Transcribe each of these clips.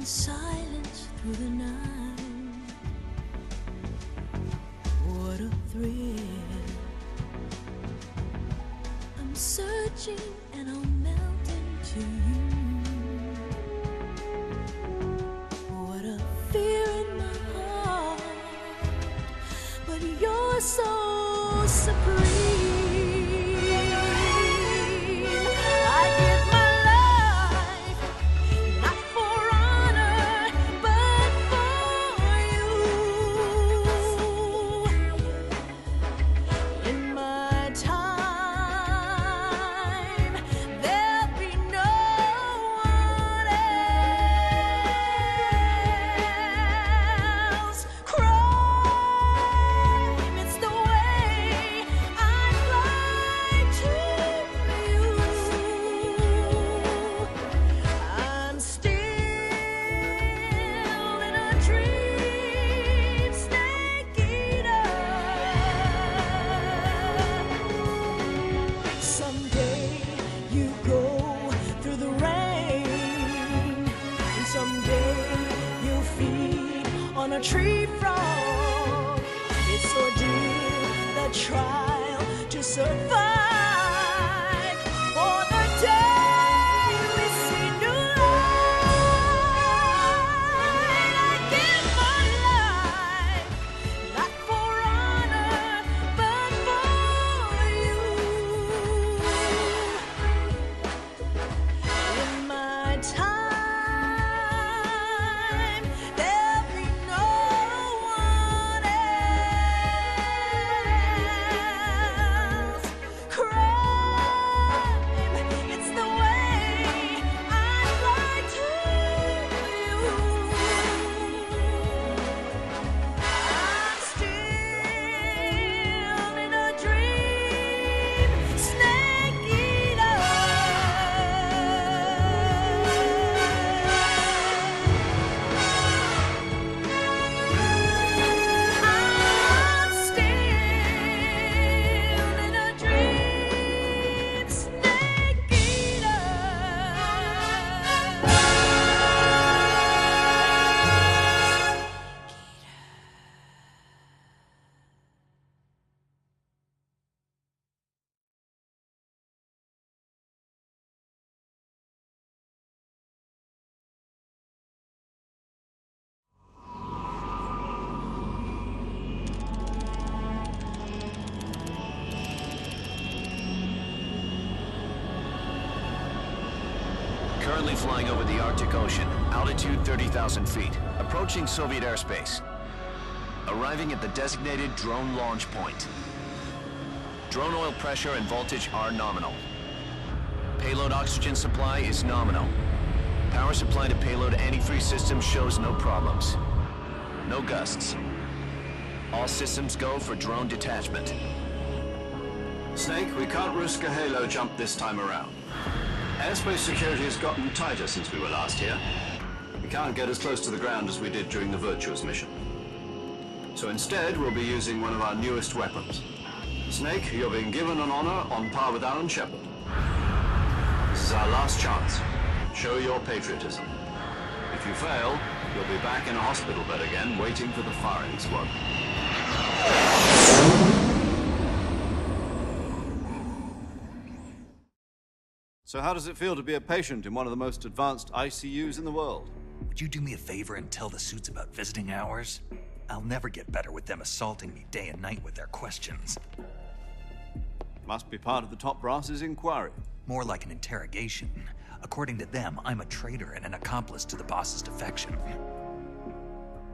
in silence through the night. What a thrill. I'm searching and I'll melt into you. What a fear in my heart, but you're so supreme. Tree frog, it's ordeal, the trial to survive. For the day we see new light, I give my life, not for honor, but for you. In my time, there'll be no one else. Crime, it's the way I fly to you. I'm still in a dream, snake eater. I'm still in a dream, snake eater. Currently flying over the Arctic Ocean, altitude 30,000 feet, approaching Soviet airspace. Arriving at the designated drone launch point. Drone oil pressure and voltage are nominal. Payload oxygen supply is nominal. Power supply to payload antifreeze system shows no problems. No gusts. All systems go for drone detachment. Snake, we can't risk a halo jump this time around. Airspace security has gotten tighter since we were last here. We can't get as close to the ground as we did during the Virtuous mission. So instead, we'll be using one of our newest weapons. Snake, you're being given an honor on par with Alan Shepard. This is our last chance. Show your patriotism. If you fail, you'll be back in a hospital bed again, waiting for the firing squad. So how does it feel to be a patient in one of the most advanced ICUs in the world? Would you do me a favor and tell the suits about visiting hours? I'll never get better with them assaulting me day and night with their questions. Must be part of the top brass's inquiry. More like an interrogation. According to them, I'm a traitor and an accomplice to the boss's defection.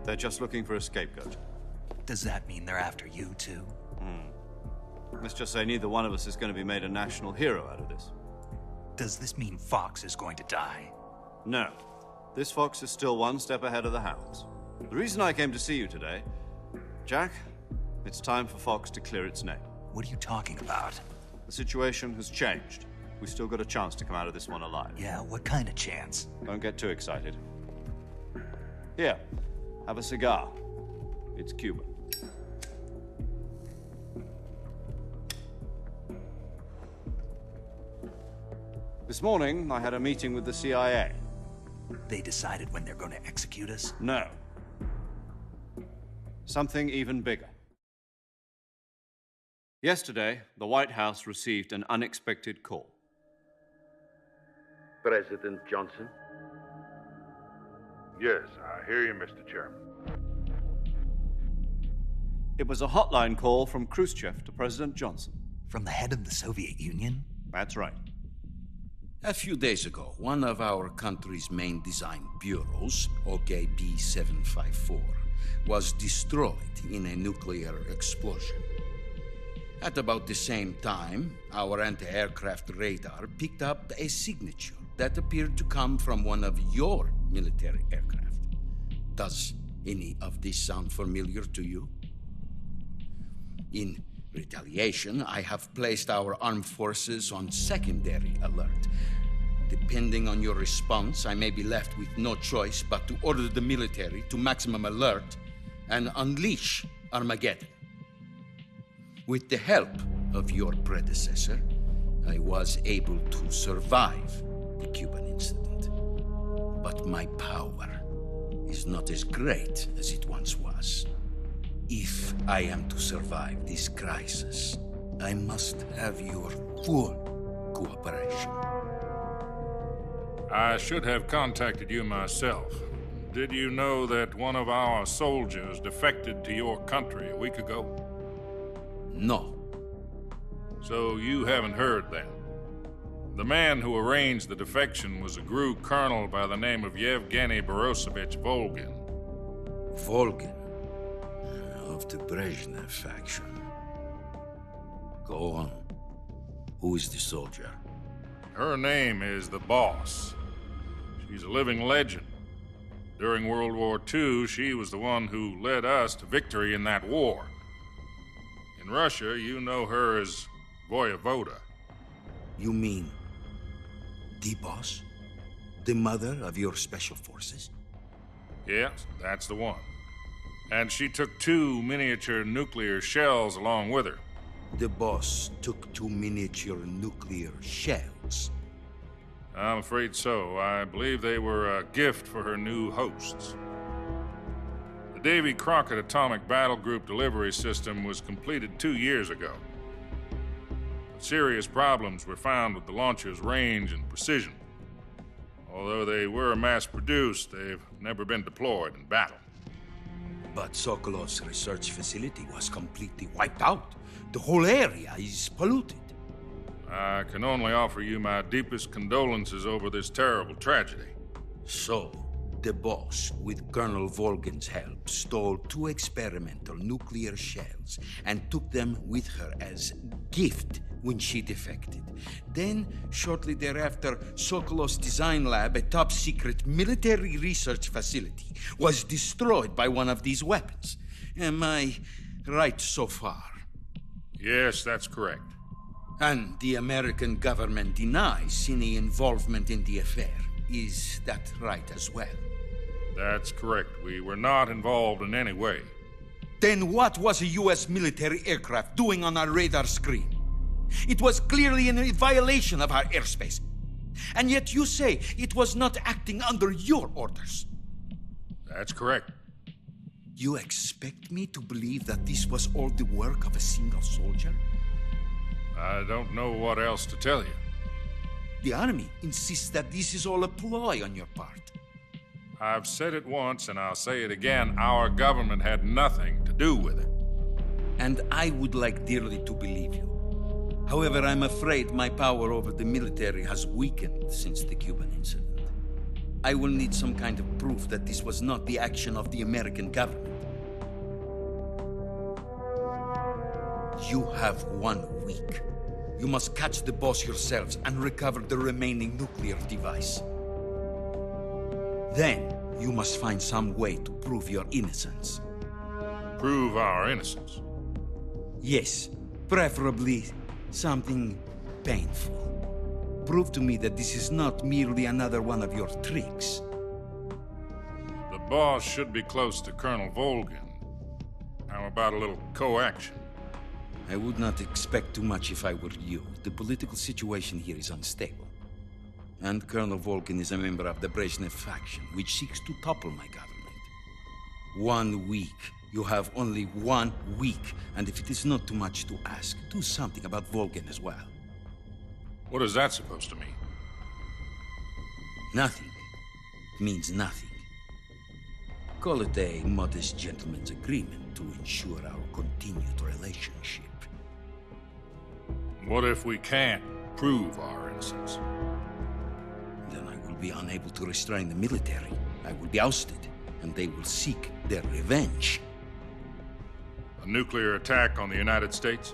They're just looking for a scapegoat. Does that mean they're after you too? Let's just say neither one of us is going to be made a national hero out of this. Does this mean Fox is going to die? No. This fox is still one step ahead of the hounds. The reason I came to see you today, Jack, it's time for Fox to clear its name. What are you talking about? The situation has changed. We've still got a chance to come out of this one alive. Yeah, what kind of chance? Don't get too excited. Here, have a cigar. It's Cuban. This morning, I had a meeting with the CIA. They decided when they're going to execute us? No. Something even bigger. Yesterday, the White House received an unexpected call. President Johnson? Yes, I hear you, Mr. Chairman. It was a hotline call from Khrushchev to President Johnson. From the head of the Soviet Union? That's right. A few days ago, one of our country's main design bureaus, OKB 754, was destroyed in a nuclear explosion. At about the same time, our anti-aircraft radar picked up a signature that appeared to come from one of your military aircraft. Does any of this sound familiar to you? In retaliation, I have placed our armed forces on secondary alert. Depending on your response, I may be left with no choice but to order the military to maximum alert and unleash Armageddon. With the help of your predecessor, I was able to survive the Cuban incident. But my power is not as great as it once was. If I am to survive this crisis, I must have your full cooperation. I should have contacted you myself. Did you know that one of our soldiers defected to your country a week ago? No. So you haven't heard then. The man who arranged the defection was a GRU colonel by the name of Yevgeny Borosovich Volgin. Volgin, of the Brezhnev faction. Go on. Who is the soldier? Her name is the Boss. She's a living legend. During World War II, she was the one who led us to victory in that war. In Russia, you know her as Voyevoda. You mean the Boss? The mother of your special forces? Yes, that's the one. And she took 2 miniature nuclear shells along with her. The Boss took 2 miniature nuclear shells. I'm afraid so. I believe they were a gift for her new hosts. The Davy Crockett Atomic Battle Group delivery system was completed 2 years ago. But serious problems were found with the launcher's range and precision. Although they were mass-produced, they've never been deployed in battle. But Sokolov's research facility was completely wiped out. The whole area is polluted. I can only offer you my deepest condolences over this terrible tragedy. So, the Boss, with Colonel Volgin's help, stole 2 experimental nuclear shells and took them with her as gift when she defected. Then, shortly thereafter, Sokolov's design lab, a top-secret military research facility, was destroyed by one of these weapons. Am I right so far? Yes, that's correct. And the American government denies any involvement in the affair. Is that right as well? That's correct. We were not involved in any way. Then what was a U.S. military aircraft doing on our radar screen? It was clearly in violation of our airspace. And yet you say it was not acting under your orders. That's correct. You expect me to believe that this was all the work of a single soldier? I don't know what else to tell you. The Army insists that this is all a ploy on your part. I've said it once and I'll say it again. Our government had nothing to do with it. And I would like dearly to believe you. However, I'm afraid my power over the military has weakened since the Cuban incident. I will need some kind of proof that this was not the action of the American government. You have 1 week. You must catch the Boss yourselves and recover the remaining nuclear device. Then, you must find some way to prove your innocence. Prove our innocence. Yes, preferably something painful. Prove to me that this is not merely another one of your tricks. The Boss should be close to Colonel Volgin. How about a little co-action? I would not expect too much if I were you. The political situation here is unstable. And Colonel Volkin is a member of the Brezhnev faction, which seeks to topple my government. 1 week. You have only 1 week, and if it is not too much to ask, do something about Volkin as well. What is that supposed to mean? Nothing. It means nothing. Call it a modest gentleman's agreement to ensure our continued relationship. What if we can't prove our innocence? Then I will be unable to restrain the military. I will be ousted, and they will seek their revenge. A nuclear attack on the United States?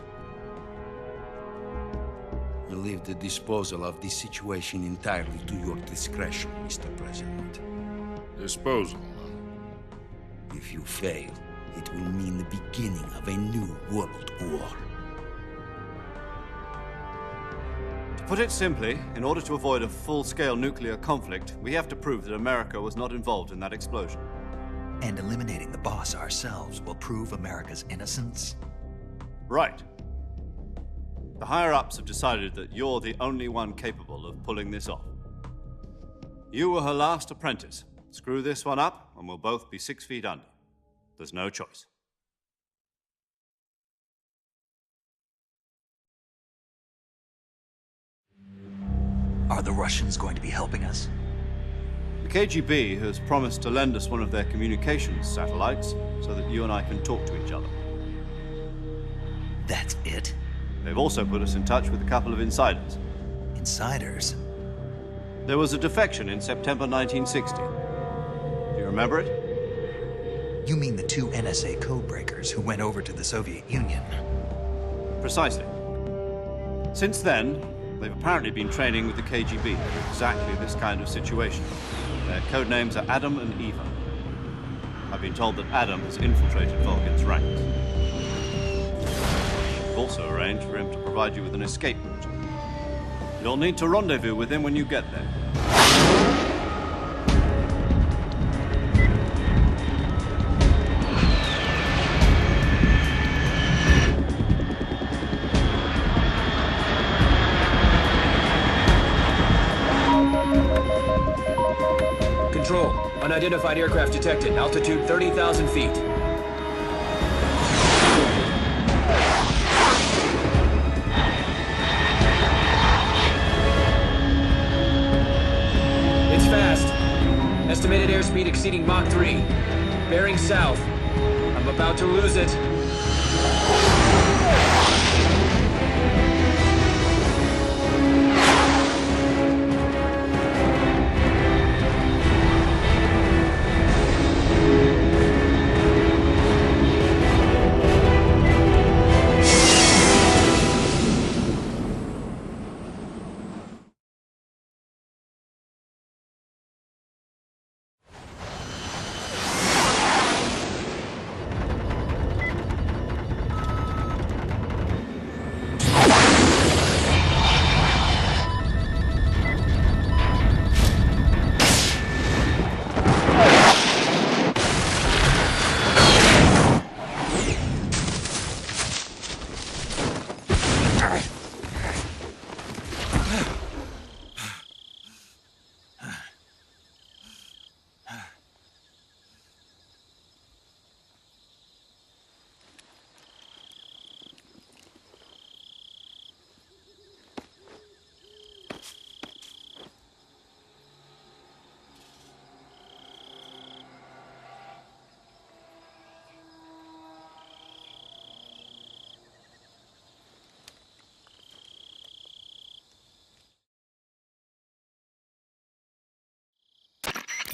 I leave the disposal of this situation entirely to your discretion, Mr. President. Disposal, huh? If you fail, it will mean the beginning of a new world war. To put it simply, in order to avoid a full-scale nuclear conflict, we have to prove that America was not involved in that explosion. And eliminating the boss ourselves will prove America's innocence? Right. The higher-ups have decided that you're the only one capable of pulling this off. You were her last apprentice. Screw this one up, and we'll both be 6 feet under. There's no choice. Are the Russians going to be helping us? The KGB has promised to lend us one of their communications satellites so that you and I can talk to each other. That's it? They've also put us in touch with a couple of insiders. Insiders? There was a defection in September 1960. Do you remember it? You mean the 2 NSA codebreakers who went over to the Soviet Union? Precisely. Since then, they've apparently been training with the KGB for exactly this kind of situation. Their code names are Adam and Eva. I've been told that Adam has infiltrated Volkin's ranks. We've also arranged for him to provide you with an escape route. You'll need to rendezvous with him when you get there. Control, unidentified aircraft detected, altitude 30,000 feet. It's fast. Estimated airspeed exceeding Mach 3. Bearing south. I'm about to lose it.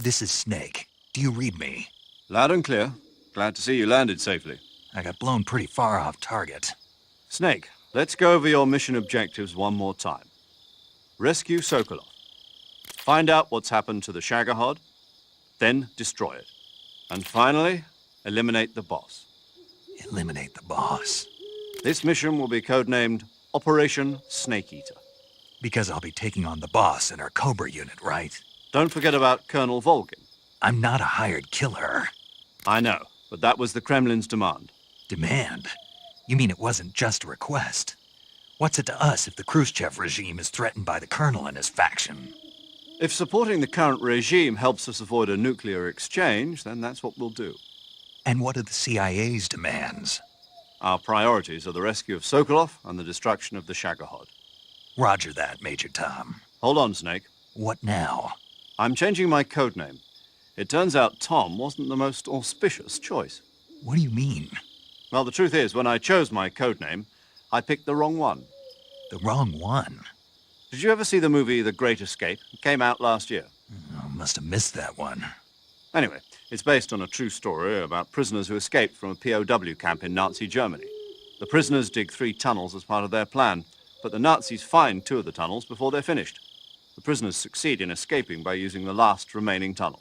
This is Snake. Do you read me? Loud and clear. Glad to see you landed safely. I got blown pretty far off target. Snake, let's go over your mission objectives one more time. Rescue Sokolov. Find out what's happened to the Shagohod, then destroy it. And finally, eliminate the boss. Eliminate the boss. This mission will be codenamed Operation Snake Eater. Because I'll be taking on the boss and our Cobra unit, right? Don't forget about Colonel Volkin. I'm not a hired killer. I know, but that was the Kremlin's demand. Demand? You mean it wasn't just a request? What's it to us if the Khrushchev regime is threatened by the colonel and his faction? If supporting the current regime helps us avoid a nuclear exchange, then that's what we'll do. And what are the CIA's demands? Our priorities are the rescue of Sokolov and the destruction of the Shagohod. Roger that, Major Tom. Hold on, Snake. What now? I'm changing my codename. It turns out Tom wasn't the most auspicious choice. What do you mean? Well, the truth is, when I chose my codename, I picked the wrong one. The wrong one? Did you ever see the movie The Great Escape? It came out last year. Oh, must have missed that one. Anyway, it's based on a true story about prisoners who escaped from a POW camp in Nazi Germany. The prisoners dig 3 tunnels as part of their plan, but the Nazis find 2 of the tunnels before they're finished. The prisoners succeed in escaping by using the last remaining tunnel.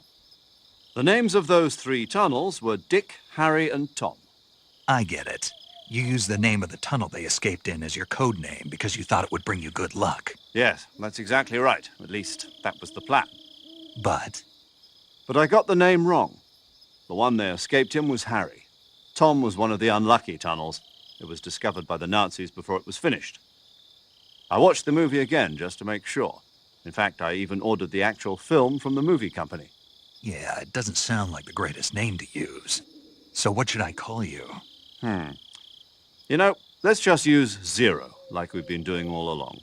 The names of those 3 tunnels were Dick, Harry, and Tom. I get it. You used the name of the tunnel they escaped in as your code name because you thought it would bring you good luck. Yes, that's exactly right. At least, that was the plan. But I got the name wrong. The one they escaped in was Harry. Tom was one of the unlucky tunnels. It was discovered by the Nazis before it was finished. I watched the movie again just to make sure. In fact, I even ordered the actual film from the movie company. yeah, it doesn't sound like the greatest name to use. So what should I call you? You know, let's just use Zero, like we've been doing all along.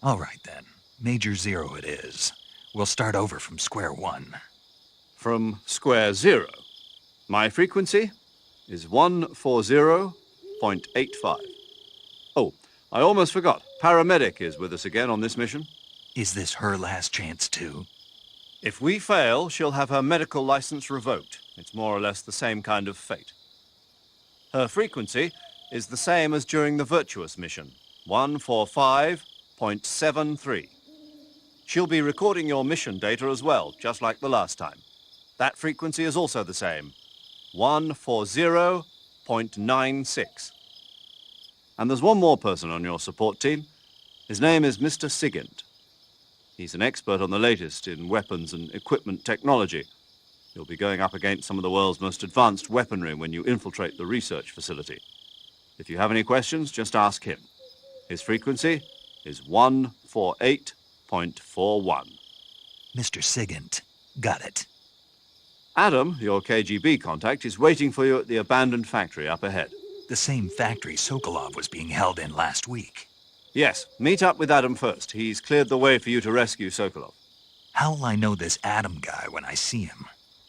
All right, then. Major Zero it is. We'll start over from square one. From square zero. My frequency is 140.85. Oh, I almost forgot. Paramedic is with us again on this mission. Is this her last chance, too? If we fail, she'll have her medical license revoked. It's more or less the same kind of fate. Her frequency is the same as during the Virtuous mission, 145.73. She'll be recording your mission data as well, just like the last time. That frequency is also the same, 140.96. And there's one more person on your support team. His name is Mr. Sigint. He's an expert on the latest in weapons and equipment technology. You'll be going up against some of the world's most advanced weaponry when you infiltrate the research facility. If you have any questions, just ask him. His frequency is 148.41. Mr. Sigint. Got it. Adam, your KGB contact, is waiting for you at the abandoned factory up ahead. The same factory Sokolov was being held in last week. Yes, meet up with Adam first. He's cleared the way for you to rescue Sokolov. How'll I know this Adam guy when I see him?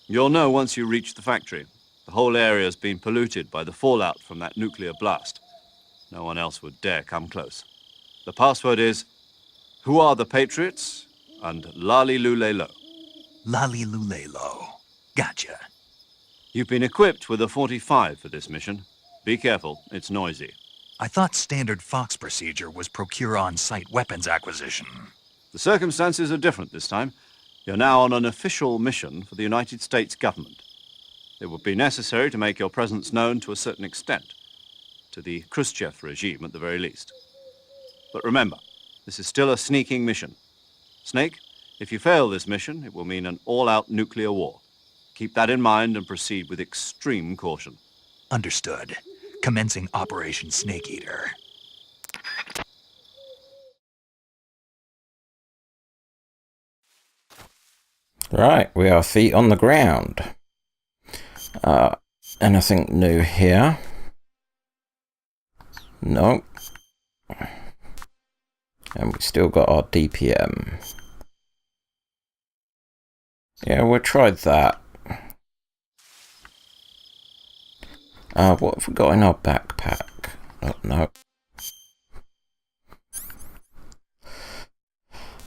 You'll know once you reach the factory. The whole area's been polluted by the fallout from that nuclear blast. No one else would dare come close. The password is, "Who are the Patriots?" and Lali Lulelo. Lali Lulelo. Gotcha. You've been equipped with a 45 for this mission. Be careful, it's noisy. I thought standard Fox procedure was procure on-site weapons acquisition. The circumstances are different this time. You're now on an official mission for the United States government. It would be necessary to make your presence known to a certain extent, to the Khrushchev regime at the very least. But remember, this is still a sneaking mission. Snake, if you fail this mission, it will mean an all-out nuclear war. Keep that in mind and proceed with extreme caution. Understood. Commencing Operation Snake Eater. Right, we are feet on the ground. Anything new here? No. And we still got our DPM. Yeah, we'll try that. What have we got in our backpack? Oh, no.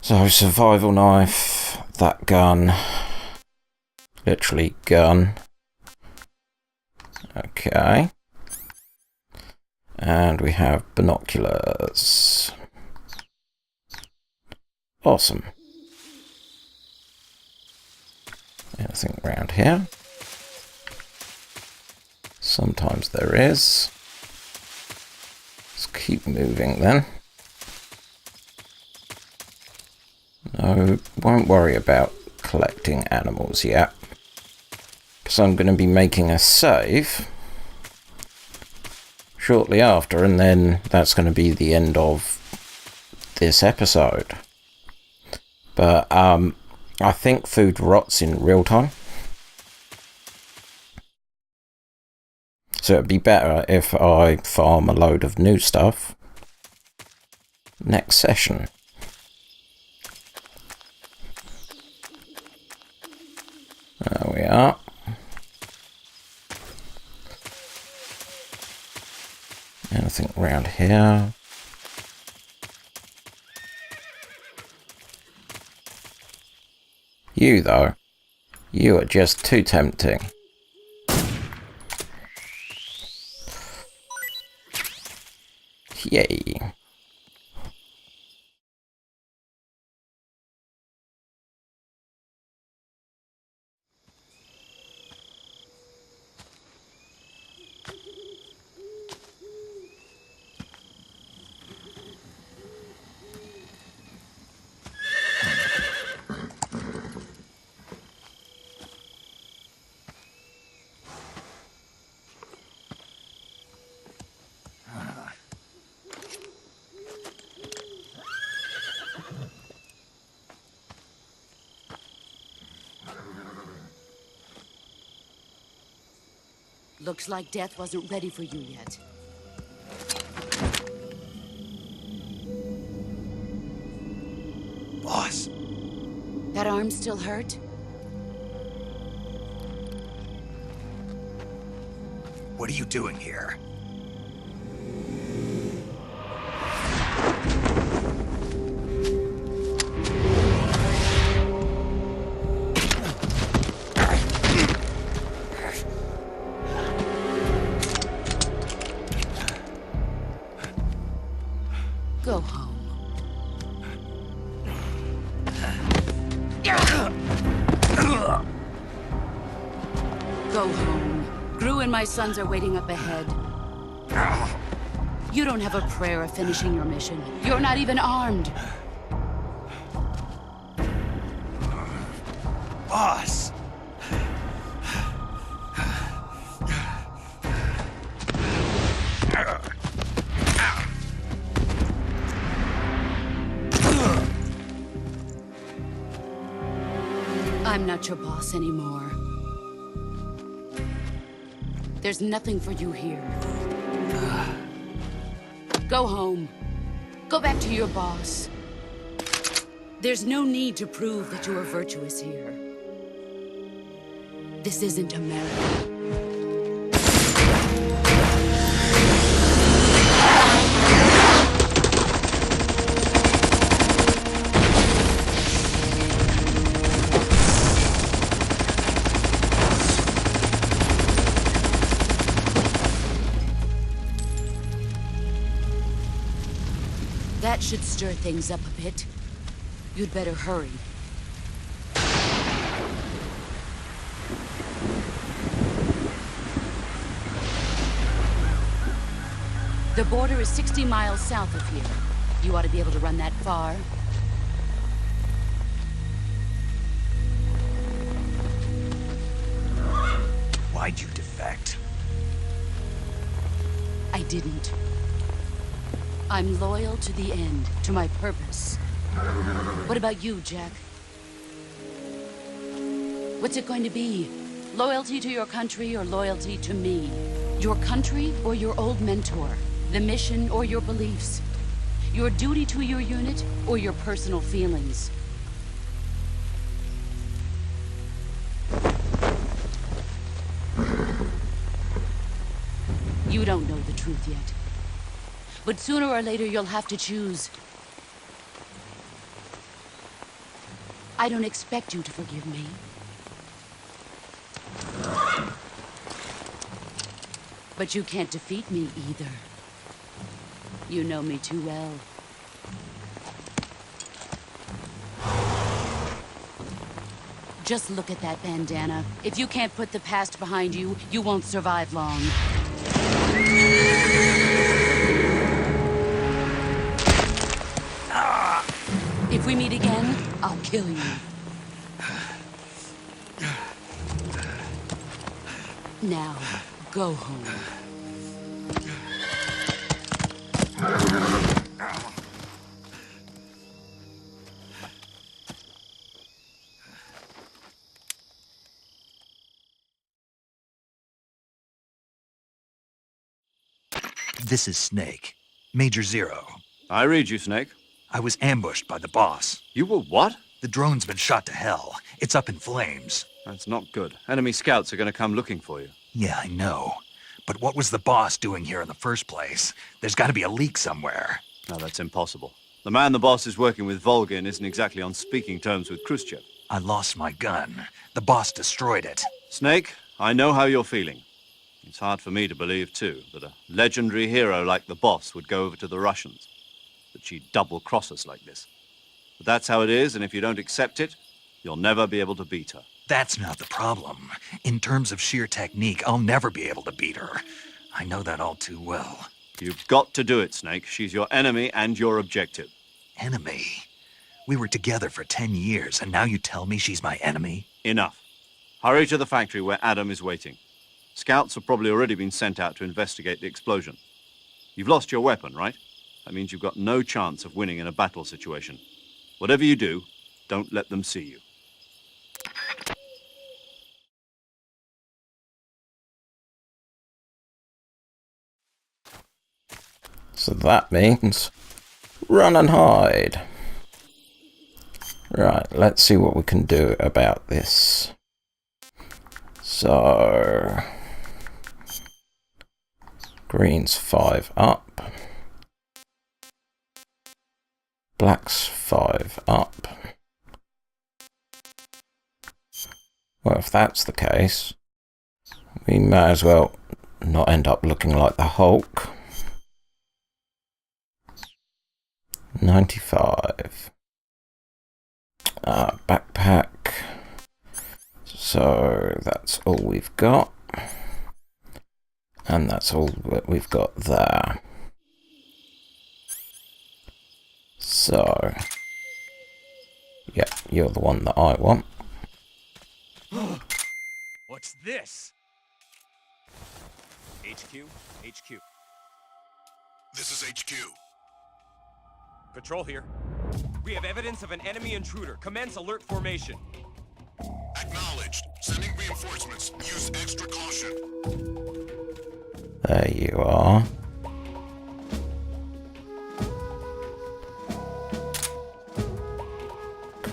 So, survival knife, that gun. Literally gun. Okay. And we have binoculars. Awesome. Anything around here? Sometimes there is. Let's keep moving then. No, won't worry about collecting animals yet. Because I'm going to be making a save shortly after, and then that's going to be the end of this episode. But I think food rots in real time. So it'd be better if I farm a load of new stuff next session. There we are. Anything around here? You, though. You are just too tempting. Yay. Looks like death wasn't ready for you yet. Boss. That arm still hurt? What are you doing here? Go home. Go home. Gru and my sons are waiting up ahead. You don't have a prayer of finishing your mission. You're not even armed. Boss! I'm not your boss anymore. There's nothing for you here. Go home. Go back to your boss. There's no need to prove that you are virtuous here. This isn't America. That should stir things up a bit. You'd better hurry. The border is 60 miles south of here. You ought to be able to run that far. Why'd you defect? I didn't. I'm loyal to the end, to my purpose. What about you, Jack? What's it going to be? Loyalty to your country or loyalty to me? Your country or your old mentor? The mission or your beliefs? Your duty to your unit or your personal feelings? You don't know the truth yet. But sooner or later, you'll have to choose. I don't expect you to forgive me. But you can't defeat me either. You know me too well. Just look at that bandana. If you can't put the past behind you, you won't survive long. If we meet again, I'll kill you. Now, go home. This is Snake. Major Zero. I read you, Snake. I was ambushed by the boss. You were what? The drone's been shot to hell. It's up in flames. That's not good. Enemy scouts are going to come looking for you. Yeah, I know. But what was the boss doing here in the first place? There's got to be a leak somewhere. No, that's impossible. The man the boss is working with, Volgin, isn't exactly on speaking terms with Khrushchev. I lost my gun. The boss destroyed it. Snake, I know how you're feeling. It's hard for me to believe, too, that a legendary hero like the boss would go over to the Russians. That she'd double-cross us like this. But that's how it is, and if you don't accept it, you'll never be able to beat her. That's not the problem. In terms of sheer technique, I'll never be able to beat her. I know that all too well. You've got to do it, Snake. She's your enemy and your objective. Enemy? We were together for 10 years, and now you tell me she's my enemy? Enough. Hurry to the factory where Adam is waiting. Scouts have probably already been sent out to investigate the explosion. You've lost your weapon, right? That means you've got no chance of winning in a battle situation. Whatever you do, don't let them see you. So that means run and hide. Right, let's see what we can do about this. So green's 5 up. Black's 5 up. Well, if that's the case, we may as well not end up looking like the Hulk. 95. Backpack. So that's all we've got. And that's all that we've got there. So, yeah, you're the one that I want. What's this? HQ? HQ. This is HQ. Patrol here. We have evidence of an enemy intruder. Commence alert formation. Acknowledged. Sending reinforcements. Use extra caution. There you are.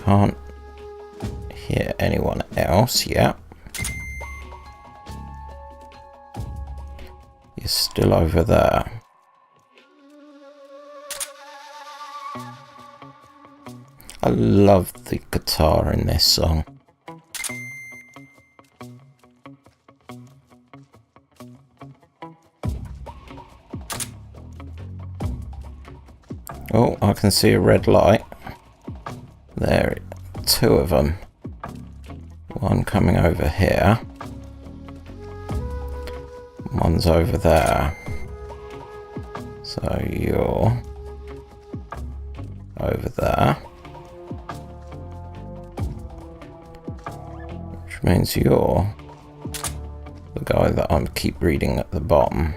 Can't hear anyone else yet. You're still over there. I love the guitar in this song. Oh, I can see a red light. There, 2 of them. One coming over here. One's over there. So you're over there. Which means you're the guy that I keep reading at the bottom.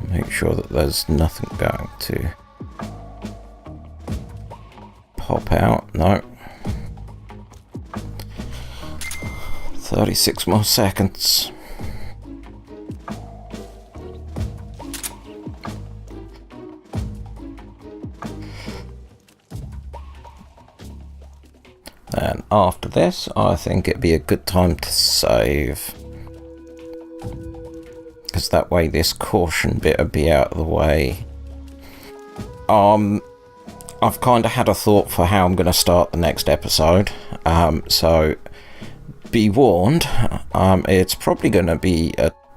Make sure that there's nothing going to pop out. No. 36 more seconds. And after this, I think it'd be a good time to save. Because that way this caution bit would be out of the way. I've kind of had a thought for how I'm going to start the next episode. So be warned, it's probably going to be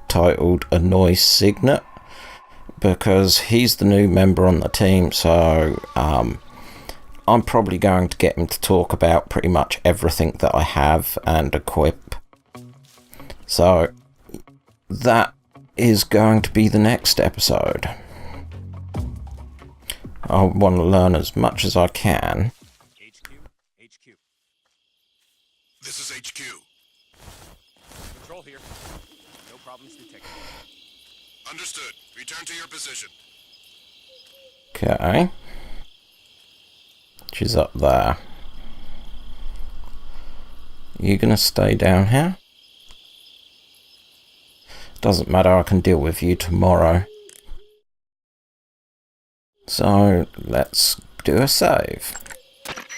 titled Annoy Signet. Because he's the new member on the team, so I'm probably going to get him to talk about pretty much everything that I have and equip. So that is going to be the next episode. I want to learn as much as I can. HQ. This is HQ. Patrol here. No problems detected. Understood. Return to your position. Okay. She's up there. You gonna stay down here? Doesn't matter, I can deal with you tomorrow. So, let's do a save.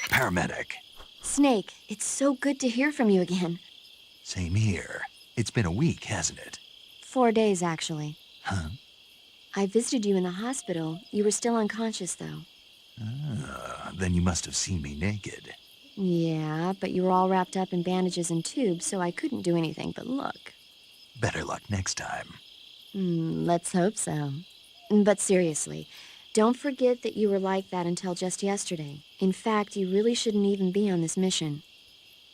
Paramedic. Snake, it's so good to hear from you again. Same here. It's been a week, hasn't it? 4 days, actually. Huh? I visited you in the hospital. You were still unconscious, though. Then you must have seen me naked. Yeah, but you were all wrapped up in bandages and tubes, so I couldn't do anything but look. Better luck next time. Let's hope so. But seriously, don't forget that you were like that until just yesterday. In fact, you really shouldn't even be on this mission.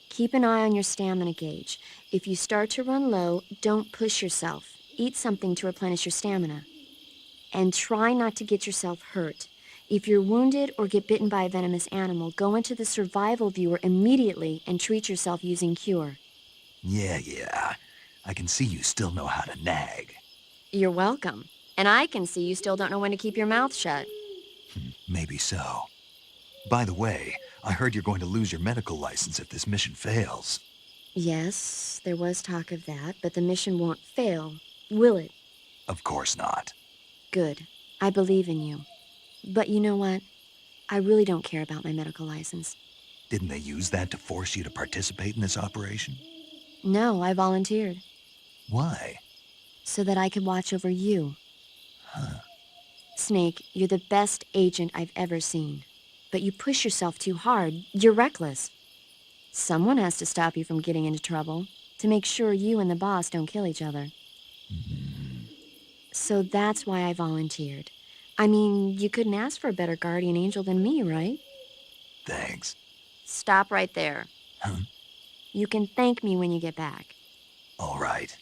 Keep an eye on your stamina gauge. If you start to run low, don't push yourself. Eat something to replenish your stamina. And try not to get yourself hurt. If you're wounded or get bitten by a venomous animal, go into the survival viewer immediately and treat yourself using Cure. Yeah. I can see you still know how to nag. You're welcome. And I can see you still don't know when to keep your mouth shut. Maybe so. By the way, I heard you're going to lose your medical license if this mission fails. Yes, there was talk of that, but the mission won't fail, will it? Of course not. Good. I believe in you. But you know what? I really don't care about my medical license. Didn't they use that to force you to participate in this operation? No, I volunteered. Why? So that I could watch over you. Huh. Snake, you're the best agent I've ever seen. But you push yourself too hard. You're reckless. Someone has to stop you from getting into trouble, to make sure you and the boss don't kill each other. So that's why I volunteered. I mean, you couldn't ask for a better guardian angel than me, right? Thanks. Stop right there. Huh? You can thank me when you get back. All right.